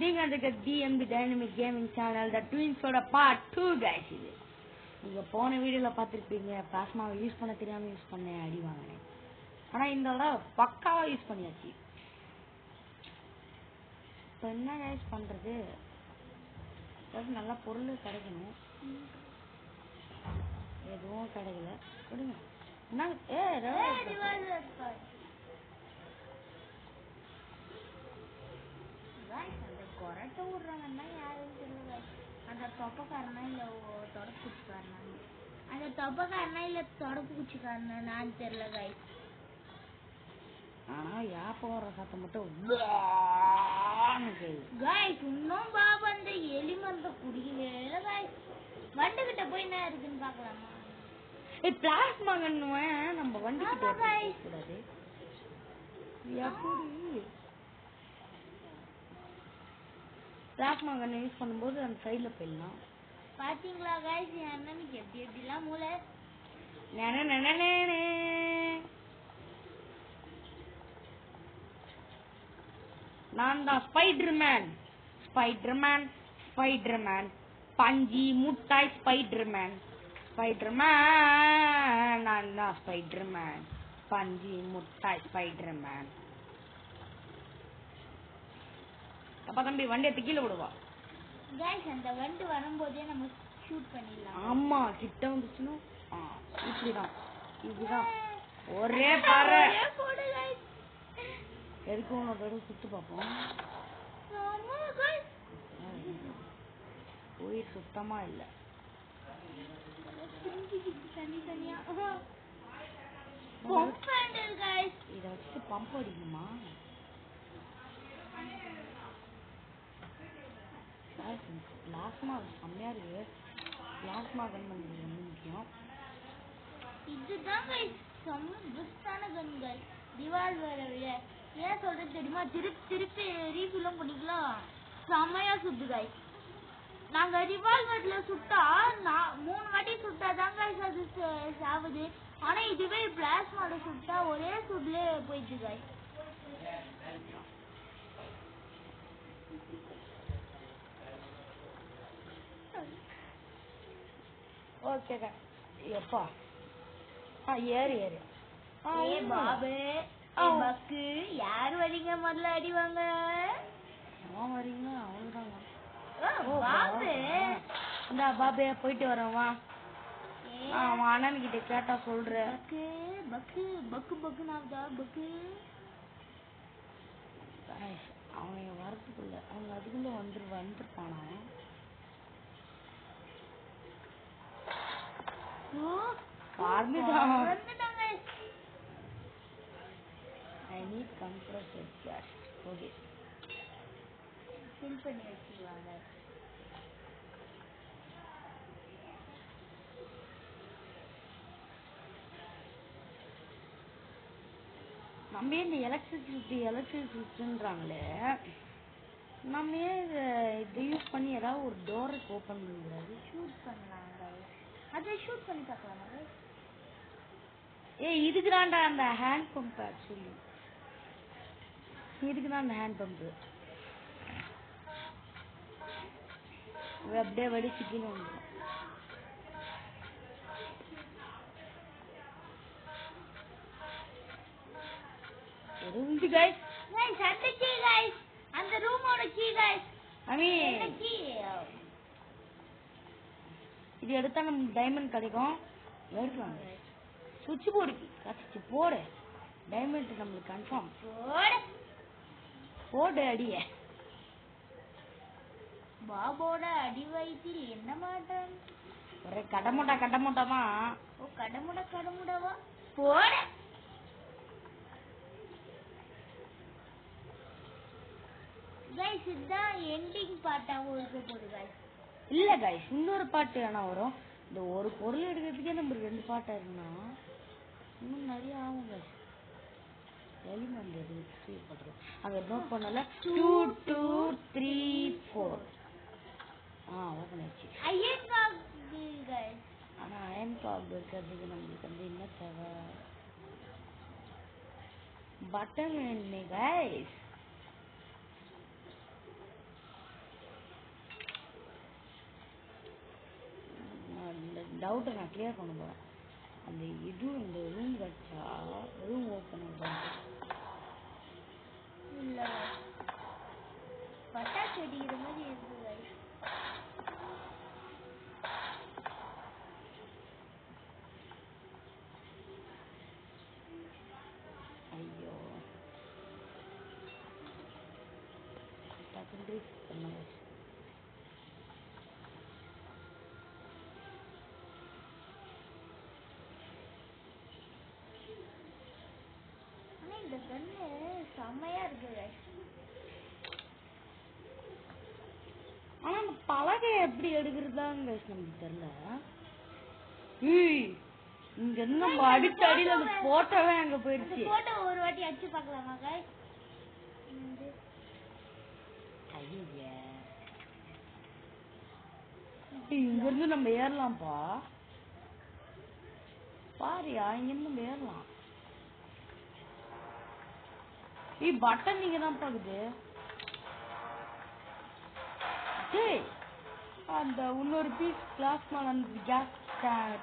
நீங்க அதுக்கு DMB dynamic gaming channel the ட்வின்ஸோட பார்ட் 2 கைஸ். இது நீங்க போன வீடியோல பார்த்துருப்பீங்க. பிளாஸ்மாவை யூஸ் பண்ண தெரியாம யூஸ் பண்ணேன், அடி வாங்கினேன். ஆனா இந்த தடவை பக்காவா யூஸ் பண்ணியாச்சு. இப்போ என்ன கைஸ் பண்றது? நல்ல பொருள் கிடைக்கணும், எதுவும் கிடைக்கல. விடுங்க. என்ன கொரட்டை விடுறாங்கன்னா யாரும் தெரியல. அந்த தொப்பக்காரனா இல்ல தொடப்பு குச்சிக்காரனா, அந்த தொப்பக்காரனா இல்ல தொடப்பு குச்சிக்காரனா நான் தெரியல கைஸ். ஆனா யாப்ப வர சத்தம் மட்டும் கைஸ். இன்னும் பாபா அந்த எலி மருந்த குடிக்கவே இல்லை கைஸ். வண்டுகிட்ட போய் என்ன இருக்குன்னு பாக்கலாமா? பிளாஸ்மா கண்ணுவேன் நம்ம வண்டிக்கிட்ட கூடாது. எப்படி பிளாஸ்மா கண்ணை யூஸ் பண்ணும்போது அந்த சைடில் போயிடலாம். பாத்தீங்களா கைஸ் என் அண்ணனுக்கு எப்படி எப்படிலாம் மூளை. நான் தான் ஸ்பைடர்மேன். ஸ்பைடர்மேன் ஸ்பைடர்மேன் பஞ்சி முட்டாய் ஸ்பைடர்மேன். ஸ்பைடர்மேன் நான் தான் ஸ்பைடர்மேன். பஞ்சி முட்டாய் ஸ்பைடர்மேன். அப்ப தம்பி வண்டியை கீழே விடுவா கைஸ். அந்த வண்டு வரும்போதே நம்ம ஷூட் பண்ணிடலாம். ஆமா கிட்ட வந்துச்சுன்னா இப்படிதான் இப்படிதான் ஒரே பாரு. எதுக்கு உன்னோட தடவை சுத்து பார்ப்போம். உயிர் சுத்தமா இல்ல. இத வச்சு பம்ப் அடிக்கணுமா? பிளாஸ்மா செம்மையா இருக்கு. பிளாஸ்மா கன் பண்ணுறது ரொம்ப முக்கியம். இதுதான் கைஸ் செம்ம பெஸ்டான கன் கைஸ். ரிவால்வரை விட ஏன் சொல்றது தெரியுமா? திருப்பி திருப்பி ரீஃபில்லும் பண்ணிக்கலாம். செம்மையா சுத்து கைஸ். நாங்க ரிவால்வர்ல சுட்டா 3 வாட்டி சுட்டாதான் கைஸ் அது சாவுது. ஆனா இதுவே பிளாஸ்மால சுட்டா ஒரே சுட்ல போயிடுச்சு கைஸ். ஓகேக்கா. எப்பா ஏறு ஏறு. ஏ பாபு பக்கு யார் வரீங்க? முதல்ல அடிவாங்க. அவன் வரீங்க அவன்தாங்க. பாபு இந்த பாபு போயிட்டு வரோம் வா. அவன் அண்ணன் கிட்ட கேட்டா சொல்ற. பக்கு பக்கு பக்கு பக்கு நாவுதா பக்கு. அவன் வரத்துக்குள்ள அவங்க அதுக்குள்ள வந்துருப்பானா? I need compressor gas. Okay. Fill பண்ணி வச்சிருவாங்க. நம்ம இந்த எலக்ட்ரிசிட்டின்றாங்களே, நம்ம இதை யூஸ் பண்ணி ஏதாவது ஒரு டோருக்கு ஓப்பன் பண்ணிக்கிறாரு. ஷூட் பண்ணலாங்க. அதை ஷூட் பண்ணி பார்க்கலாமா? இதுக்குதான்டா அந்த ஹேண்ட் பம்ப். ஆக்சுவலி இதுக்குதான் அந்த ஹேண்ட் பம்பு. அப்படியே வெடிச்சுக்கின்னு வந்துடும். அந்த ரூமோட கீ கைஸ். இது எடுத்தா நமக்கு டைமண்ட் கிடைக்கும். எடுக்கலாம். சுவிட்ச் போர்டு கசிச்சு போடு. டைமண்ட் நம்மளுக்கு கன்ஃபார்ம். போடு அடிய. பாபோட அடி வயிற்றில் என்ன மாட்டான்? ஒரே கடமுடாவா. ஓ கடமுடாவா போட. கைஸ் இதுதான் எண்டிங் பார்ட்டாவும் இருக்க போகுது கைஸ். இல்ல கைஸ் இன்னொரு பாட்டு ஆனா வரும். இந்த ஒரு பொருள் எடுக்கிறதுக்கே நம்ம 2 பாட்டா இருக்குன்னா இன்னும் நிறைய ஆகும் கைஸ். எலிமெண்ட் எது பண்றோம் அங்க நோட் பண்ணல. 2 2 3 4 ஓபன் ஆச்சு. Iron card guys. ஆனா அயன் கார்டு இருக்கிறதுக்கு நம்மளுக்கு வந்து என்ன தேவை? பட்டன் என்ன கைஸ்? டவுட்டை நான் கிளியர் பண்ண போகிறேன். அந்த இது இந்த ரூம் வச்சா ரூம் ஓப்பன் இல்லை பட்டாசு வெடிக்கிற மாதிரி இருக்குது. ஐயோ டக்குன்னு பண்ண இந்த கண்ணு செம்மையா இருக்குது. ஆனா அந்த பலகை எப்படி எடுக்கிறதாங்க நமக்கு தெரியல. இங்க இருந்து நம்ம அடிச்சடியில அந்த போட்டோவே அங்க போயிடுச்சு. போட்டோ ஒரு வாட்டி அடிச்சு பார்க்கலாமா गाइस? ஐயே இங்க இருந்து நம்ம ஏறலாம்ப்பா. பாரியா இங்க இருந்து நம்ம ஏறலாம். பட்டன் நீங்க தான் பாக்குது. அந்த இன்னொரு பீஸ் கிளாஸ் மேல அந்த கேஸ்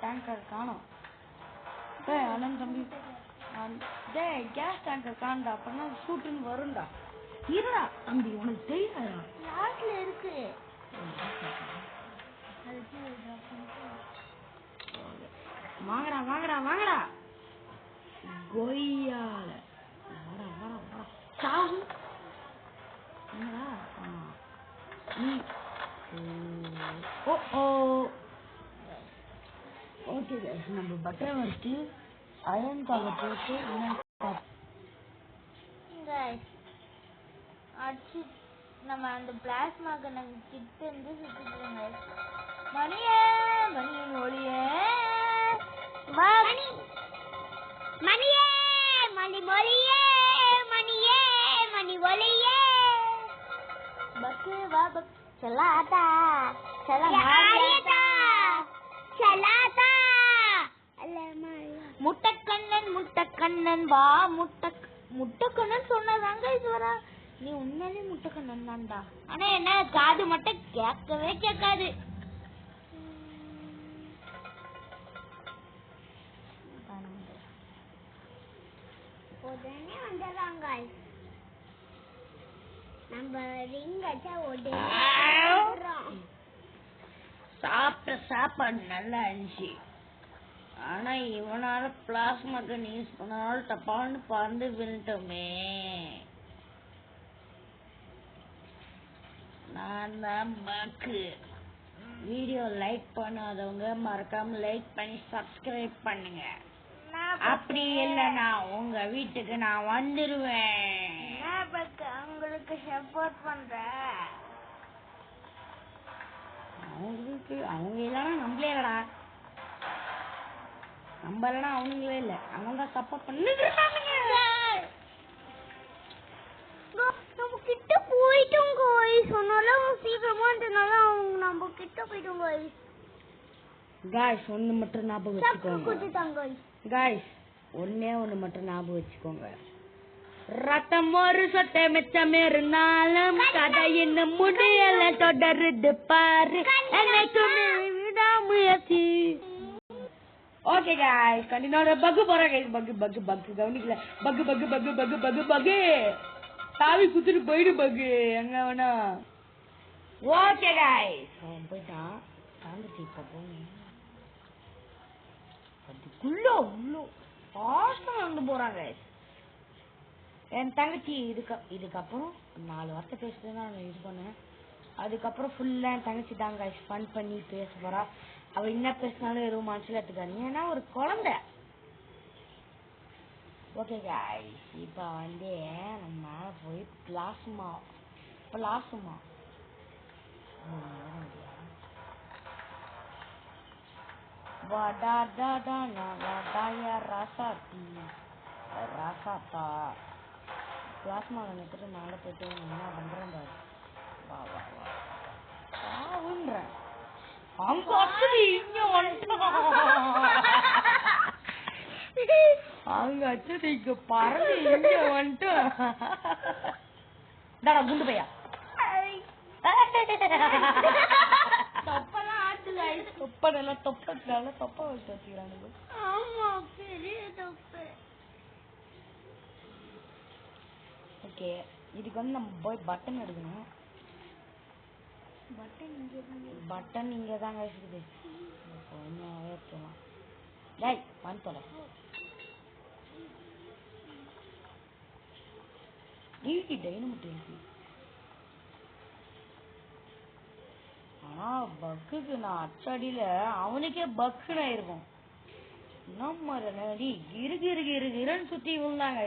டேங்கர் காணோம். அண்ணன் தம்பி கேஸ் டேங்கர் காணடா. அப்படின்னா ஷூட்டுன்னு வரும்டா. இருடா தம்பி உனக்கு தெரியாதா? லாஸ்ட்ல இருக்கு. வாங்கடா வாங்கடா வாங்கடா கொய்யால சாவு என்னடா ஓகே நம்ம பட்டரை வச்சு அயன் கால போட்டு அடிச்சு நம்ம அந்த பிளாஸ்மா கண்ண கிட்ட இருந்து சுத்திடுங்க. மணியே மணியின் ஒளியே மணி மணியே மணி மொழியே மணியே மணி ஒளியே பக்கு வா பக் चलाता चला मारियाता चलाता முட்டக்கண்ணன் வா முட்டக்கண்ணன் சொன்னதாங்க இது வரா. நீ உண்மையிலே முட்டக்கண்ணன் தான்டா. ஆனா என்ன காது மட்டும் கேட்கவே கேட்காது. உடனே வந்துடுறாங்க. நம்ம ரிங் வச்சா உடனே சாப்பிட்ட சாப்பாடு நல்லா இருந்துச்சு. ஆனா இவனால பிளாஸ்மா கன் யூஸ் பண்ணால டப்பான்னு பறந்து விழுட்டோமே. நான் தான் பக்கு. வீடியோ லைக் பண்ணாதவங்க மறக்காம லைக் பண்ணி சப்ஸ்கிரைப் பண்ணுங்க. அப்படி இல்லைன்னா உங்க வீட்டுக்கு நான் வந்துருவேன். உங்களுக்கு சப்போர்ட் பண்ற அவங்களுக்கு அவங்க இல்லைன்னா நம்மளே இல்லடா. நம்ம இல்லைன்னா அவங்களே இல்லை. அவங்க தான் சப்போர்ட் பண்ணிட்டு நம்ம கிட்ட போயிட்டோம் கோயிஸ். சொன்னாலும் சீக்கிரமா அவங்க நம்ம கிட்ட போயிட்டோம் கோயிஸ். காய்ஸ் ஒன்று மட்டும் ஞாபகம் வச்சுக்கோங்க. காய்ஸ் ஒன்று மட்டும் ஞாபகம் வச்சுக்கோங்க. ரத்தம் ஒரு சொட்டை மிச்சம் இருந்தாலும் கதை இன்னும் முடியல தொடருது பாரு என்னைக்குமே விடாமுயற்சி. ஓகே गाइस கண்டினியூ பக் போறா गाइस. பக் கவனிக்கல. பக் தாவி குத்துட்டு போயிடு பக் எங்க வேணா. ஓகே गाइस போய்டா தாண்டிச்சு. இப்ப போங்க அதுக்குள்ள உள்ள பாஸ்டா வந்து போறாங்க गाइस. என் தங்கச்சி இதுக்கப்புறம் 4 வார்த்தை பேசுறதுன்னா நான் இது பண்ணேன். அதுக்கப்புறம் ஃபுல்லா என் தங்கச்சி தான் गाइस ஃபன் பண்ணி பேச போறா. அவ என்ன பேசினாலும் எதுவும் மனசுல எடுத்துக்காதீங்க. ஏன்னா ஒரு குழந்தை. ஓகே गाइस இப்போ வந்து நம்ம மேலே போய் பிளாஸ்மா ராசாத்தா பிளாஸ்மா எடுத்துட்டு மேலே போயிட்டு என்ன பண்றேன் வா வா வா வாவுன்றேன். அங்க அச்சடி இங்க அங்க அச்சடி இங்க பறந்து இங்க வந்துட்டு குண்டு பையா தப்பெல்லாம் தொப்பை நல்லா தொப்பை வச்சு வச்சுக்கிறாங்க. ஆமா பெரிய தொப்பை. ஓகே இதுக்கு வந்து நம்ம போய் பட்டன் எடுக்கணும். பட்டன் இங்கே தாங்க இருக்குது. கொஞ்சம் ஏற்றலாம். டேய் வந்துல இருக்கு டைனமிட் இருக்கு. ஆனா பக்குக்கு நான் அச்சடியில அவனுக்கே பக்குன்னு ஆயிருக்கும். நம்ம இருன்னு சுத்தி விழுந்தாங்க.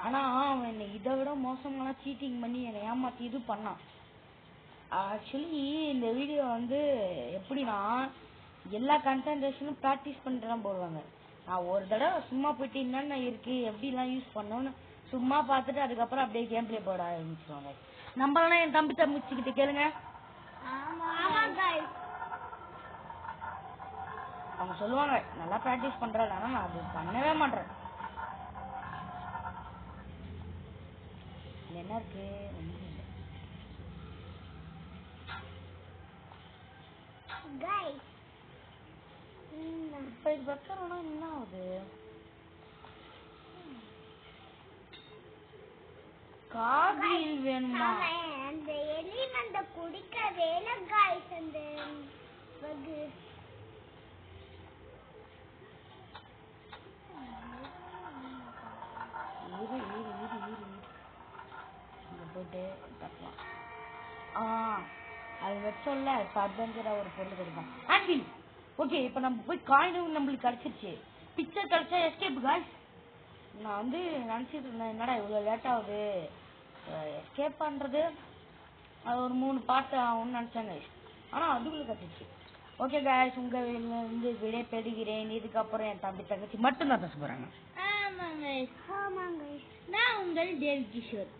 ஆனா அவன் இதை விட மோசமான சீட்டிங் பண்ணி என்னை ஏமாத்தி இது பண்ணான். ஆக்சுவலி இந்த வீடியோ வந்து எப்படின்னா எல்லா கன்சன்ட்ரேஷனும் ப்ராக்டிஸ் பண்ணிட்டு தான் போடுவாங்க. நான் ஒரு தடவை சும்மா போயிட்டு என்னென்ன இருக்கு எப்படிலாம் யூஸ் பண்ணோன்னு சும்மா பார்த்துட்டு அதுக்கப்புறம் அப்படியே கேம் பிளே போட ஆரம்பிச்சிருவாங்க. நம்மளாம் என் தம்பி தம்பிச்சுக்கிட்டு கேளுங்க. அவங்க சொல்லுவாங்க நல்லா ப்ராக்டிஸ் பண்றாங்க, ஆனா நான் அது பண்ணவே மாட்டேன். என்ன இருக்கு இப்ப இது வைக்கிறோம்னா என்ன ஆகுது? காபில் வேணுமா? அந்த எலிமெண்ட குடிக்க வேலை गाइस. அந்த வகு போட்டு தட்டலாம். அது வச்சோம்ல அட்வென்ச்சரா ஒரு பொருள் கொடுப்போம். ஆக்சுவலி ஓகே இப்போ நம்ம போய் காயினும் நம்மளுக்கு கிடைச்சிருச்சு. பிக்சர் கிடைச்சா எஸ்கேப் காய்ஸ். நான் வந்து நினச்சிட்டு இருந்தேன் என்னடா இவ்வளோ லேட் ஆகுது எஸ்கேப் பண்ணுறது, அது ஒரு 3 பார்ட் ஆகும்னு நினச்சாங்க. ஆனால் அதுக்குள்ளே கிடைச்சிருச்சு. ஓகே காய்ஸ் உங்கள் வந்து விடை பெறுகிறேன். இதுக்கப்புறம் என் தம்பி தங்கச்சி மட்டும்தான் பேச போகிறாங்க. ஆமாங்க நான் உங்கள் தேவி கிஷோர்.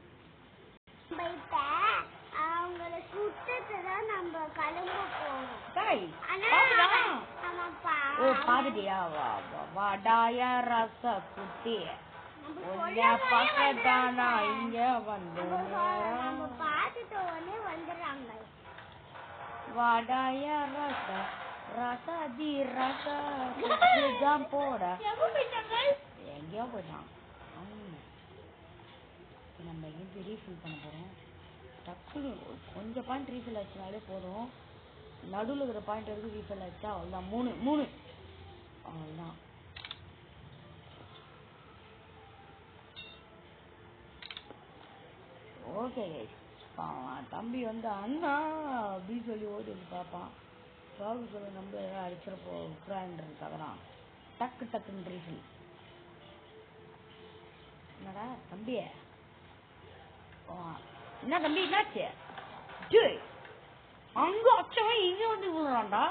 அவங்கள சுத்ததான் நம்ம கிளம்ப போறோம். பாத்துட்டியா வாடாய ரச குட்டி பக்கத்தானா இங்க வந்து பாத்துட்டோன்னே வந்துடுறாங்க. வாடாய ரச ரசதி ரசம் போட எங்கேயோ போயிட்டான். நம்ம எங்கேயும் ரீஃபில் பண்ண போறோம். டக்குனு கொஞ்சம் பாயிண்ட் ரீஃபில் ஆச்சுனாலே போதும். நடுவில் இருக்கிற பாயிண்ட் எடுத்து ரீஃபில் ஆச்சா அவ்வளோதான். 3 அவ்வளோதான். ஓகே தம்பி வந்து அண்ணா அப்படின்னு சொல்லி ஓடி வந்து பார்ப்பான். சாகு சொல்லி நம்ம எதாவது அடிச்சிடப்போ உக்ரான்றதுக்காக தான் டக்குன்னு ரீஃபில். என்னடா தம்பிய என்ன தம்பி என்னாச்சு? அங்க அச்சவன் இங்க வந்து விழுறான்டா.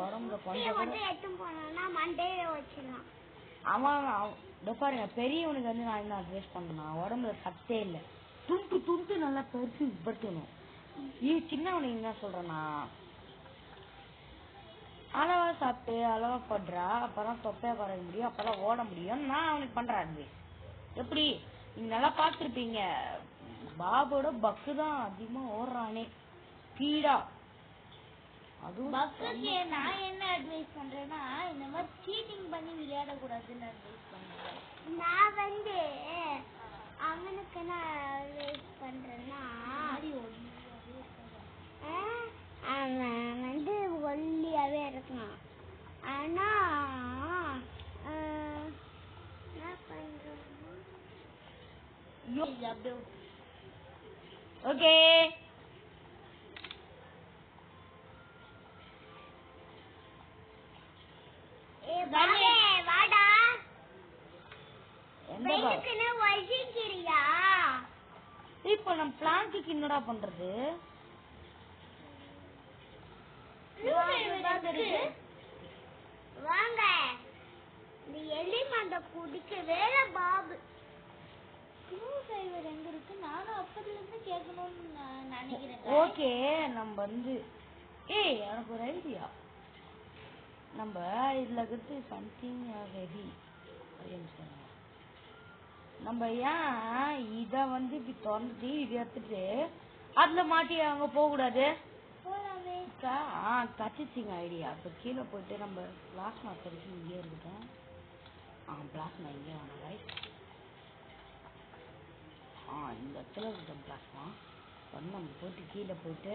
உடம்புல கொஞ்சம் அவன் பாருங்க பெரியவனுக்கு வந்து நான் என்ன அட்வைஸ் பண்ணா உடம்புல சத்தே இல்லை. துண்டு நல்லா பெருசு படுத்தணும். சின்னவனுக்கு என்ன சொல்றேன்னா அளவா சாப்பிட்டு அளவா பண்றா அப்பதான் தொப்பையா குறைய முடியும், அப்பதான் ஓட முடியும். நான் அவனுக்கு பண்றேன் அட்வைஸ். எப்படி நீங்க நல்லா பார்த்துருப்பீங்க, பாபோட பக்கு தான் அதிகமா ஓடுறானே ஸ்பீடா. அதுவும் நான் என்ன அட்வைஸ் பண்றேன்னா இந்த மாதிரி சீட்டிங் பண்ணி விளையாடக்கூடாதுன்னு அட்வைஸ் பண்றேன். நான் வந்து அவனுக்கு என்ன அட்வைஸ் பண்றேன்னா அவன் வந்து ஒல்லியாவே இருக்கான். ஆனா என்ன பண்றான்? ஓகே வாடா இப்போ நம்ம பிளான்க்கு என்னடா பண்றது? வாங்க இந்த எலிமெண்ட குடிக்க வேற பாபு எங்க இருக்கு? நானும் அப்பத்துல இருந்து கேட்கணும்னு நினைக்கிறேன். ஓகே நம்ம வந்து எனக்கு ஒரு ஐடியா. நம்ம இதுல இருந்து சம்திங் ஹெவி நம்ம ஏன் இத வந்து இப்படி திறந்துட்டு இது எடுத்துட்டு அதுல மாட்டி அங்க போக கூடாது? கச்சிச்சிங்க ஐடியா. இப்ப கீழே போயிட்டு நம்ம பிளாஸ்மா சொல்யூஷன் இங்கே இருக்கட்டும். பிளாஸ்மா இங்கே வேணும் ரைட். இந்த இடத்துல இருக்கட்டும் பிளாஸ்மா. வந்து நம்ம போயிட்டு கீழே போயிட்டு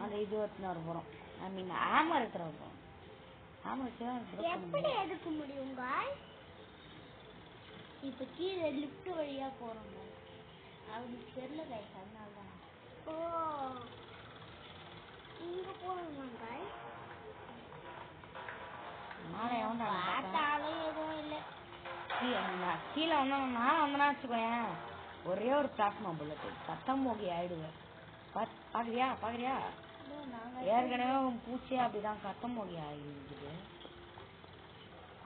அந்த இது எடுத்துன்னு வர போறோம். ஐ மீன் ஹேமர் எடுத்துட்டு வர போறோம். ஹேமர் எப்படி எடுக்க முடியும் गाइस? இப்ப கீழே லிஃப்ட் வழியா போறோம். அவனுக்கு தெரியல गाइस, அதனால தான். ஓ இங்க போறோமா गाइस? நானே வந்து பார்த்தாலே எதுவும் இல்ல. கீழே வந்தோம்னா வச்சுக்கோயேன், ஒரே ஒரு பிளாஸ்மா புல்லட் சத்தம் போகி ஆயிடுவேன். பாக்குறியா? ஏற்கனவே பூச்சி அப்படிதான் கத்தம் போகி ஆகிடுது.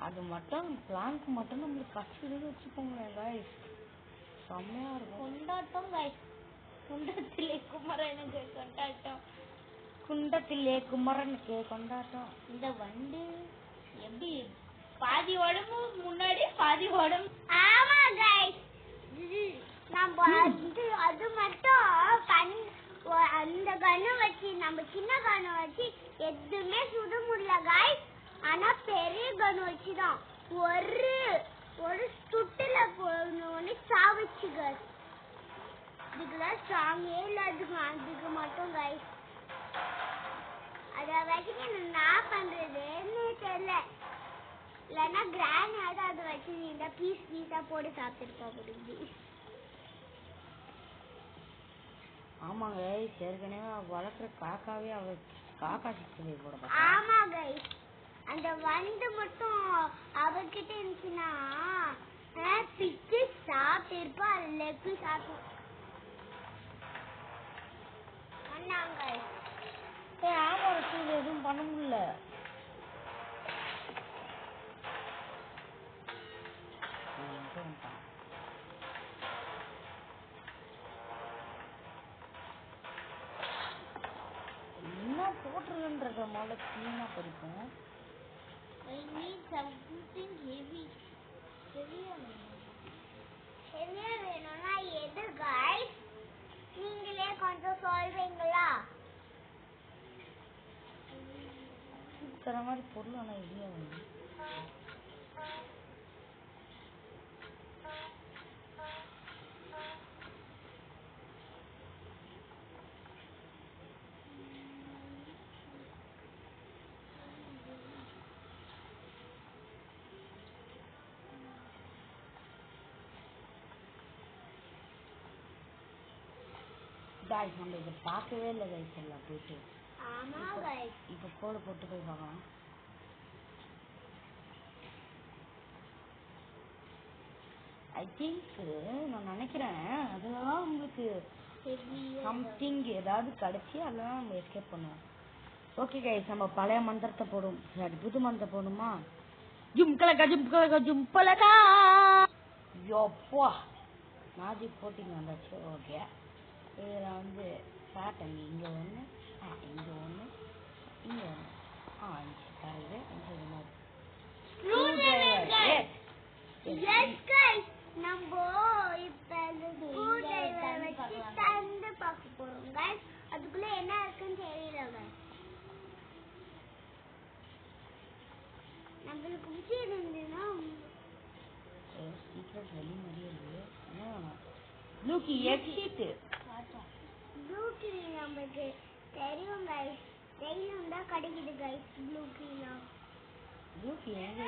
அது மட்டும் பிளாங்க் மட்டும் நம்மளுக்கு கச்சிடுன்னு வச்சுக்கோங்களேன் गाइस, செம்மையா இருக்கும். கொண்டாட்டம் गाइस. குண்டத்திலே குமரனுக்கு கொண்டாட்டம். குண்டத்திலே குமரனுக்கு கொண்டாட்டம். இந்த வண்டு எப்படி பாதி உடம்பு முன்னாடி பாதி உடம்பு. ஆமா गाइस, நம்ம அது மட்டும் அந்த கண்ணு வச்சு நம்ம சின்ன கண்ணு வச்சு எதுவுமே சுட முடியல गाइस. ஆனா பெரிய கண்ணு வச்சுதான் ஒரு சுட்டுல போனோன்னு சாவிச்சு गाइस. இதுக்குலாம் ஸ்ட்ராங்கே இல்ல, அதுக்கு மட்டும் गाइस. அத வச்சு நான் பண்றதுன்னு தெரியல. இல்லைன்னா கிராண்ட் அதை வச்சு இந்த பீஸா போட்டு சாப்பிட்டுருப்பா முடிஞ்சு. ஆமாங்க, ஏற்கனவே வளர்க்குற காக்காவே காக்கா சிக்ஸ்டி போட. ஆமா गाइस, அந்த வண்டு மட்டும் அவர்கிட்ட இருந்துச்சுன்னா பிச்சு சாப்பிட்டு இருப்பா. லெக் சாப்பிட்டு ஆமா எதுவும் பண்ண முடியல. என்ன போட்டுருன்றத முதல்ல கிளீனா படிப்போம். வேணும்னா எது गाइस? நீங்களே கொஞ்சம் சொல்றீங்களா? தர மாதிரி பொருள் ஆனா இல்லையா வந்து गाइस, நம்ம இத பார்க்கவே இல்ல गाइस. எல்லாம் போயிட்டு ஆமா गाइस, இப்ப கோட் போட்டு போய் பார்க்கலாம். ஐ திங்க் நான் நினைக்கிறேன் அதெல்லாம் உங்களுக்கு சம்திங் ஏதாவது கிடைச்சி அதெல்லாம் நம்ம எஸ்கேப் பண்ணுவோம். ஓகே गाइस, நம்ம பழைய மந்திரத்தை போடும். சரி, புது மந்திரம் போடுமா? ஜும்கலகா ஜும்பலகா. யோப்பா மேஜிக் போட்டிங் வந்தாச்சு. ஓகே, இதில் வந்து பேட்டர்ன் இங்கே ஒன்று, இங்கே ஒன்று, இங்கே ஒன்று, அஞ்சு தருது. நம்ம இப்ப ஸ்க்ரூ டிரைவர் வச்சு தந்து பார்க்க போறோம் गाइस. அதுக்குள்ள என்ன இருக்குன்னு தெரியல गाइस. நம்மளுக்கு விஷயம் இருந்ததுன்னா சீக்கிரம் வெளி மாதிரியே இருக்கு. ப்ளூக்கி எக்ஸிட். ப்ளூக்கி நமக்கு தெரியும் गाइस. தெரியும் தான் கிடைக்குது गाइस. ப்ளூக்கி எங்க